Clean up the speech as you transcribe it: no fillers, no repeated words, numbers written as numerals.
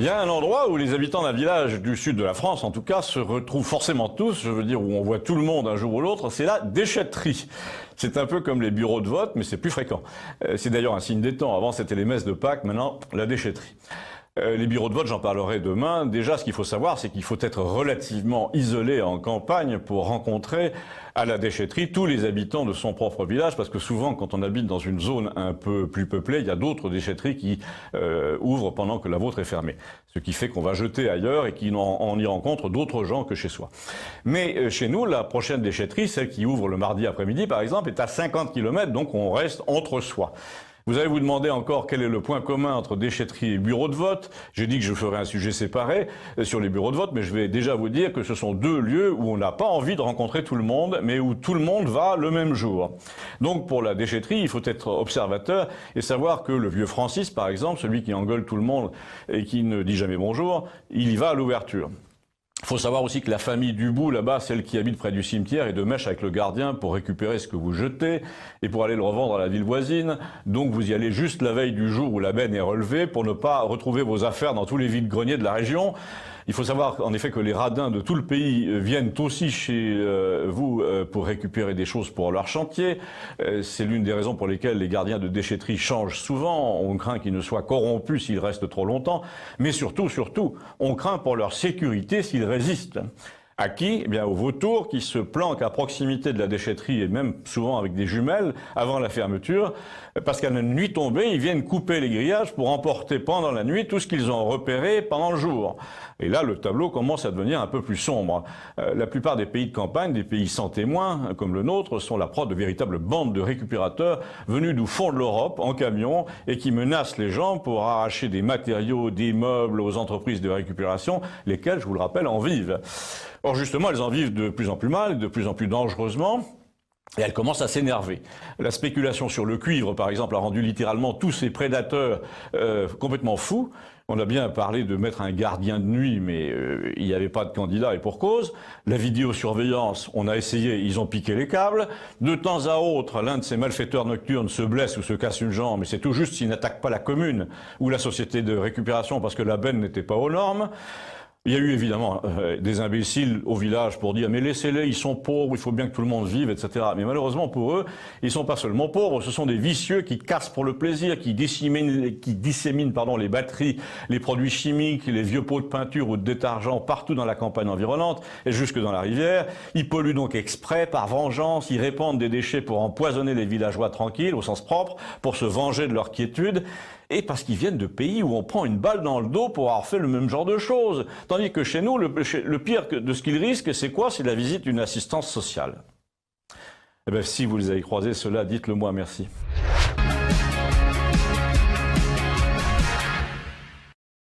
Il y a un endroit où les habitants d'un village du sud de la France, en tout cas, se retrouvent forcément tous, je veux dire, où on voit tout le monde un jour ou l'autre, c'est la déchetterie. C'est un peu comme les bureaux de vote, mais c'est plus fréquent. C'est d'ailleurs un signe des temps. Avant, c'était les messes de Pâques, maintenant, la déchetterie. Les bureaux de vote, j'en parlerai demain. Déjà, ce qu'il faut savoir, c'est qu'il faut être relativement isolé en campagne pour rencontrer à la déchetterie tous les habitants de son propre village, parce que souvent, quand on habite dans une zone un peu plus peuplée, il y a d'autres déchetteries qui ouvrent pendant que la vôtre est fermée. Ce qui fait qu'on va jeter ailleurs et qu'on y rencontre d'autres gens que chez soi. Mais chez nous, la prochaine déchetterie, celle qui ouvre le mardi après-midi, par exemple, est à 50 km, donc on reste entre soi. Vous allez vous demander encore quel est le point commun entre déchetterie et bureau de vote. J'ai dit que je ferais un sujet séparé sur les bureaux de vote, mais je vais déjà vous dire que ce sont deux lieux où on n'a pas envie de rencontrer tout le monde, mais où tout le monde va le même jour. Donc pour la déchetterie, il faut être observateur et savoir que le vieux Francis, par exemple, celui qui engueule tout le monde et qui ne dit jamais bonjour, il y va à l'ouverture. Il faut savoir aussi que la famille Dubout, là-bas, celle qui habite près du cimetière, est de mèche avec le gardien pour récupérer ce que vous jetez et pour aller le revendre à la ville voisine. Donc vous y allez juste la veille du jour où la benne est relevée pour ne pas retrouver vos affaires dans tous les vides-greniers de la région. Il faut savoir en effet que les radins de tout le pays viennent aussi chez vous pour récupérer des choses pour leur chantier. C'est l'une des raisons pour lesquelles les gardiens de déchetterie changent souvent. On craint qu'ils ne soient corrompus s'ils restent trop longtemps. Mais surtout, on craint pour leur sécurité s'ils résistent. À qui? Eh bien, aux vautours qui se planquent à proximité de la déchetterie et même souvent avec des jumelles avant la fermeture, parce qu'à la nuit tombée, ils viennent couper les grillages pour emporter pendant la nuit tout ce qu'ils ont repéré pendant le jour. Et là, le tableau commence à devenir un peu plus sombre. La plupart des pays de campagne, des pays sans témoins, comme le nôtre, sont la proie de véritables bandes de récupérateurs venus du fond de l'Europe en camion et qui menacent les gens pour arracher des matériaux, des meubles aux entreprises de récupération, lesquelles, je vous le rappelle, en vivent. Or, justement, elles en vivent de plus en plus mal, de plus en plus dangereusement. Et elle commence à s'énerver. La spéculation sur le cuivre, par exemple, a rendu littéralement tous ces prédateurs complètement fous. On a bien parlé de mettre un gardien de nuit, mais il n'y avait pas de candidat et pour cause. La vidéosurveillance, on a essayé, ils ont piqué les câbles. De temps à autre, l'un de ces malfaiteurs nocturnes se blesse ou se casse une jambe, mais c'est tout juste s'il n'attaque pas la commune ou la société de récupération parce que la benne n'était pas aux normes. Il y a eu évidemment des imbéciles au village pour dire « mais laissez-les, ils sont pauvres, il faut bien que tout le monde vive, etc. » Mais malheureusement pour eux, ils sont pas seulement pauvres, ce sont des vicieux qui cassent pour le plaisir, qui disséminent les batteries, les produits chimiques, les vieux pots de peinture ou de détergent partout dans la campagne environnante et jusque dans la rivière. Ils polluent donc exprès, par vengeance, ils répandent des déchets pour empoisonner les villageois tranquilles, au sens propre, pour se venger de leur quiétude. Et parce qu'ils viennent de pays où on prend une balle dans le dos pour avoir fait le même genre de choses. Tandis que chez nous, le pire de ce qu'ils risquent, c'est quoi? C'est la visite d'une assistance sociale. Eh bien, si vous les avez croisés, cela, dites-le moi, merci.